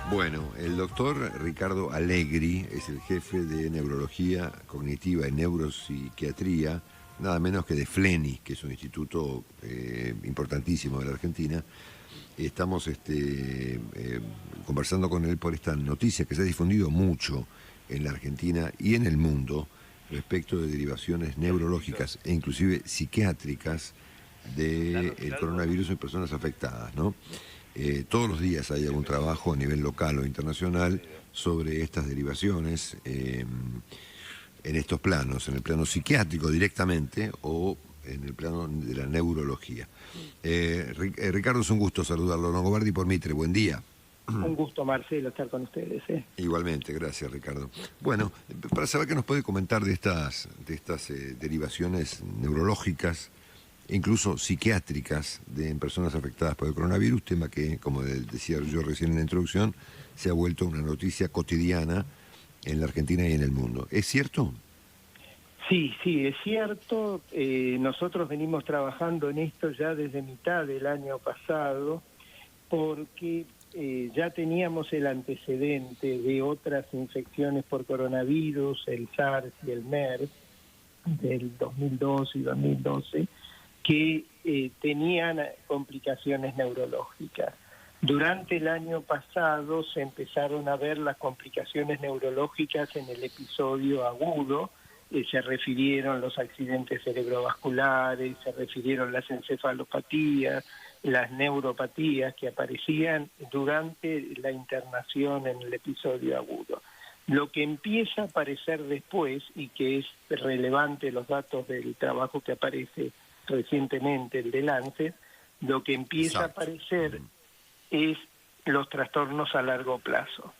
Bueno, el doctor Ricardo Allegri es el jefe de Neurología Cognitiva y Neuropsiquiatría, nada menos que de FLENI, que es un instituto importantísimo de la Argentina. Estamos conversando con él por esta noticia que se ha difundido mucho en la Argentina y en el mundo respecto de derivaciones neurológicas e inclusive psiquiátricas del coronavirus en personas afectadas, ¿no? Todos los días hay algún trabajo a nivel local o internacional sobre estas derivaciones en estos planos, en el plano psiquiátrico directamente o en el plano de la neurología. Ricardo, es un gusto saludarlo. Longobardi por Mitre, buen día. Un gusto, Marcelo, estar con ustedes. Igualmente, gracias, Ricardo. Bueno, para saber qué nos puede comentar de estas derivaciones neurológicas, incluso psiquiátricas, en personas afectadas por el coronavirus, tema que, como decía yo recién en la introducción, se ha vuelto una noticia cotidiana en la Argentina y en el mundo. ¿Es cierto? Sí, es cierto. Nosotros venimos trabajando en esto ya desde mitad del año pasado, porque ya teníamos el antecedente de otras infecciones por coronavirus, el SARS y el MERS, del 2002 y 2012, que tenían complicaciones neurológicas. Durante el año pasado se empezaron a ver las complicaciones neurológicas en el episodio agudo, se refirieron los accidentes cerebrovasculares, se refirieron las encefalopatías, las neuropatías que aparecían durante la internación en el episodio agudo. Lo que empieza a aparecer después, y que es relevante los datos del trabajo que aparece recientemente, el de Lancet, lo que empieza a aparecer es los trastornos a largo plazo.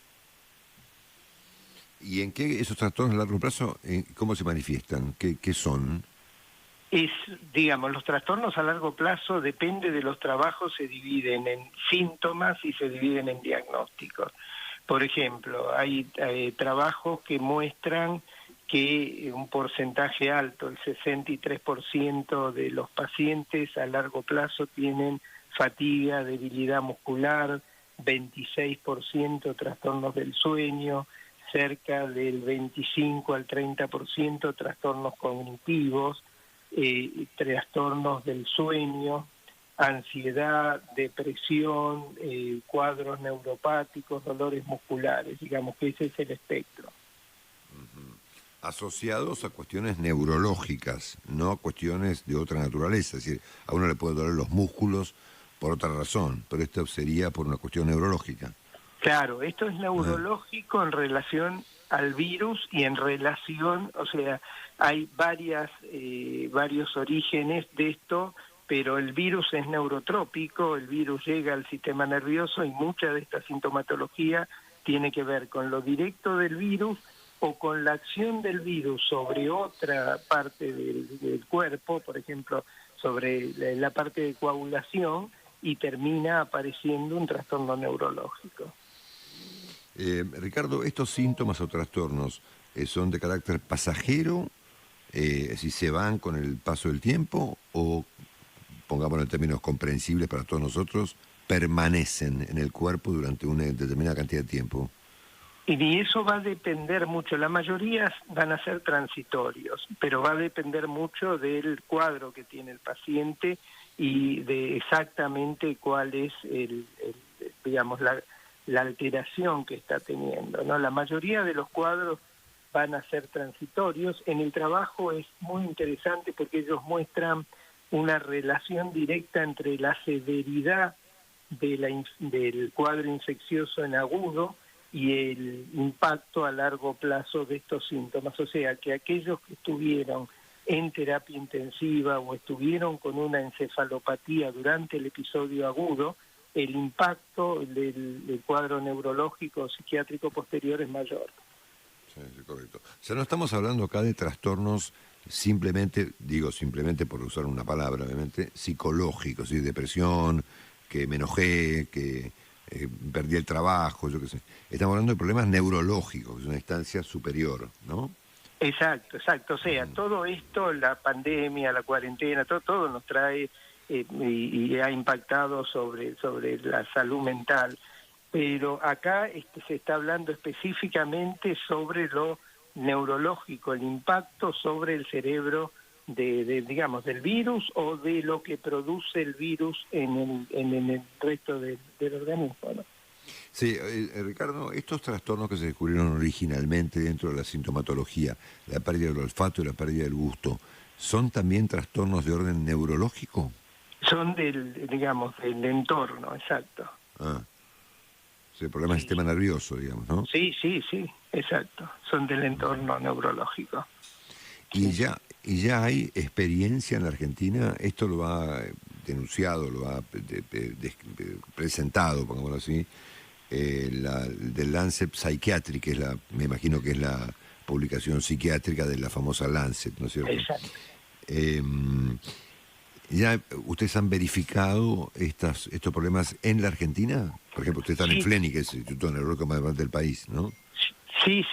¿Y en qué esos trastornos a largo plazo, cómo se manifiestan? ¿Qué son? Los trastornos a largo plazo, depende de los trabajos, se dividen en síntomas y se dividen en diagnósticos. Por ejemplo, hay trabajos que muestran que un porcentaje alto, el 63% de los pacientes a largo plazo tienen fatiga, debilidad muscular, 26% trastornos del sueño, cerca del 25 al 30% trastornos cognitivos, trastornos del sueño, ansiedad, depresión, cuadros neuropáticos, dolores musculares, digamos que ese es el espectro. Asociados a cuestiones neurológicas, no a cuestiones de otra naturaleza. Es decir, a uno le puede doler los músculos por otra razón, pero esto sería por una cuestión neurológica. Claro, esto es neurológico en relación al virus y en relación, o sea, hay varios orígenes de esto, pero el virus es neurotrópico, el virus llega al sistema nervioso y mucha de esta sintomatología tiene que ver con lo directo del virus o con la acción del virus sobre otra parte del cuerpo, por ejemplo, sobre la parte de coagulación, y termina apareciendo un trastorno neurológico. Ricardo, ¿estos síntomas o trastornos son de carácter pasajero, si se van con el paso del tiempo, o, pongámoslo en términos comprensibles para todos nosotros, permanecen en el cuerpo durante una determinada cantidad de tiempo? Y eso va a depender mucho, la mayoría van a ser transitorios, pero va a depender mucho del cuadro que tiene el paciente y de exactamente cuál es la alteración que está teniendo, ¿no? La mayoría de los cuadros van a ser transitorios. En el trabajo es muy interesante porque ellos muestran una relación directa entre la severidad del cuadro infeccioso en agudo y el impacto a largo plazo de estos síntomas. O sea, que aquellos que estuvieron en terapia intensiva o estuvieron con una encefalopatía durante el episodio agudo, el impacto del cuadro neurológico o psiquiátrico posterior es mayor. Sí, correcto. O sea, no estamos hablando acá de trastornos simplemente por usar una palabra, obviamente, psicológicos, ¿sí? Depresión, que me enojé, que perdí el trabajo, yo qué sé. Estamos hablando de problemas neurológicos, una instancia superior, ¿no? Exacto. O sea, todo esto, la pandemia, la cuarentena, todo nos trae y ha impactado sobre la salud mental. pero acá se está hablando específicamente sobre lo neurológico, el impacto sobre el cerebro digamos, del virus o de lo que produce el virus en el resto del organismo, ¿no? Sí, Ricardo, estos trastornos que se descubrieron originalmente dentro de la sintomatología, la pérdida del olfato y la pérdida del gusto, ¿son también trastornos de orden neurológico? Son digamos, del entorno, exacto. Ah, sí, el problema del sistema nervioso, digamos, ¿no? Sí, exacto. Son del entorno neurológico. Y ya hay experiencia en la Argentina, esto lo ha denunciado, lo ha presentado, pongámoslo así, del Lancet Psychiatric, que es me imagino que es la publicación psiquiátrica de la famosa Lancet, ¿no es cierto? Exacto. ¿Ya ustedes han verificado estos problemas en la Argentina? Por ejemplo, ustedes están en FLENI, que es el Instituto Neurológico más grande del país, ¿no? Sí.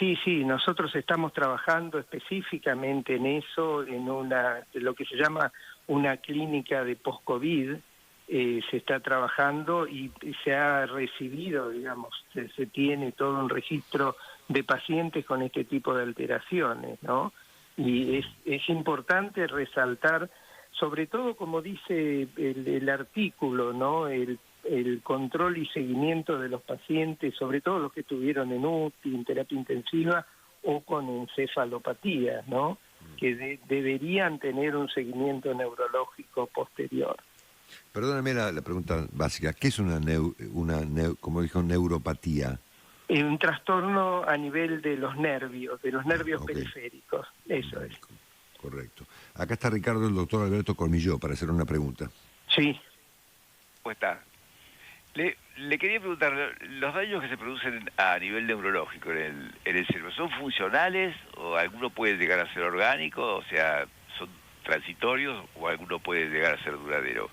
Nosotros estamos trabajando específicamente en eso, en lo que se llama una clínica de post-COVID. Se está trabajando y se ha recibido, digamos, se tiene todo un registro de pacientes con este tipo de alteraciones, ¿no? Y es importante resaltar, sobre todo como dice el artículo, ¿no? El control y seguimiento de los pacientes, sobre todo los que estuvieron en UTI, en terapia intensiva o con encefalopatía, ¿no? Que deberían tener un seguimiento neurológico posterior. Perdóname la pregunta básica. ¿Qué es como dijo, neuropatía? Un trastorno a nivel de los nervios Okay. periféricos. Eso es. Correcto. Acá está Ricardo, el doctor Alberto Cormilló, para hacer una pregunta. Sí. ¿Cómo está? Le quería preguntar, ¿los daños que se producen a nivel neurológico en el cerebro son funcionales o alguno puede llegar a ser orgánico, o sea, son transitorios o alguno puede llegar a ser duradero?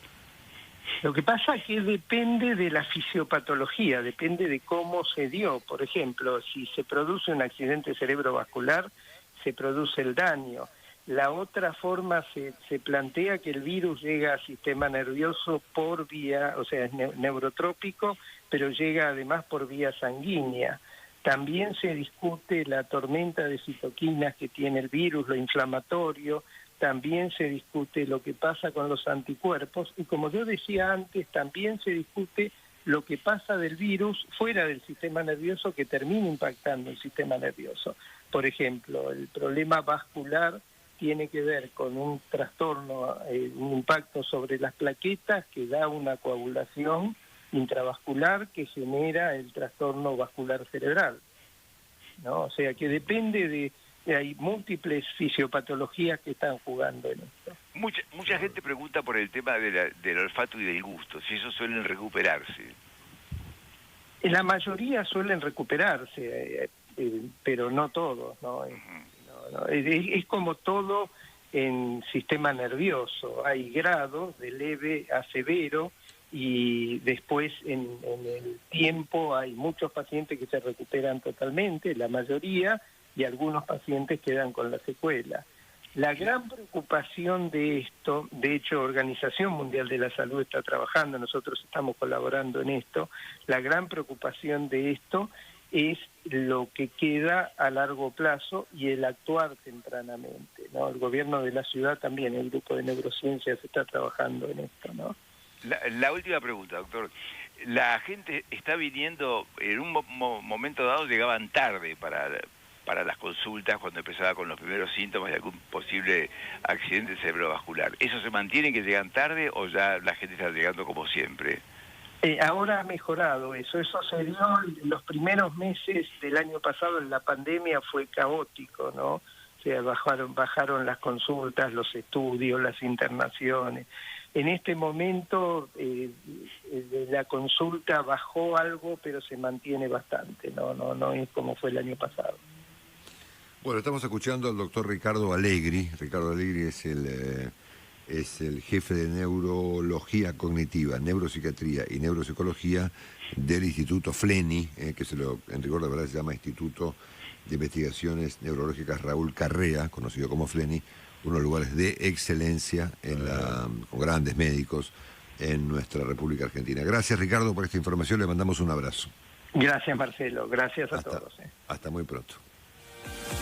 Lo que pasa es que depende de la fisiopatología, depende de cómo se dio. Por ejemplo, si se produce un accidente cerebrovascular, se produce el daño. La otra forma se plantea que el virus llega al sistema nervioso por vía, o sea, es neurotrópico, pero llega además por vía sanguínea. También se discute la tormenta de citoquinas que tiene el virus, lo inflamatorio. También se discute lo que pasa con los anticuerpos y, como yo decía antes, también se discute lo que pasa del virus fuera del sistema nervioso que termina impactando el sistema nervioso. Por ejemplo, el problema vascular tiene que ver con un trastorno, un impacto sobre las plaquetas que da una coagulación intravascular que genera el trastorno vascular cerebral, ¿no? O sea que depende hay múltiples fisiopatologías que están jugando en esto. Mucha gente pregunta por el tema del olfato y del gusto, si esos suelen recuperarse. La mayoría suelen recuperarse, pero no todos, ¿no? Es como todo en sistema nervioso, hay grados de leve a severo y después en el tiempo hay muchos pacientes que se recuperan totalmente, la mayoría, y algunos pacientes quedan con la secuela. La gran preocupación de esto, de hecho Organización Mundial de la Salud está trabajando, nosotros estamos colaborando en esto, la gran preocupación de esto es lo que queda a largo plazo y el actuar tempranamente, ¿no? El gobierno de la ciudad también, el grupo de neurociencias está trabajando en esto, ¿no? La última pregunta, doctor. La gente está viniendo, en un momento dado llegaban tarde para las consultas cuando empezaba con los primeros síntomas de algún posible accidente cerebrovascular. ¿Eso se mantiene que llegan tarde o ya la gente está llegando como siempre? Ahora ha mejorado eso se dio en los primeros meses del año pasado. En la pandemia fue caótico, ¿no? O sea, bajaron las consultas, los estudios, las internaciones. En este momento la consulta bajó algo, pero se mantiene bastante, no es como fue el año pasado. Bueno, estamos escuchando al doctor Ricardo Allegri. Ricardo Allegri es el jefe de neurología cognitiva, neuropsiquiatría y neuropsicología del Instituto FLENI, que en rigor de verdad se llama Instituto de Investigaciones Neurológicas Raúl Carrea, conocido como FLENI, uno de los lugares de excelencia con grandes médicos en nuestra República Argentina. Gracias, Ricardo, por esta información. Le mandamos un abrazo. Gracias, Marcelo. Gracias a Hasta, todos. hasta muy pronto.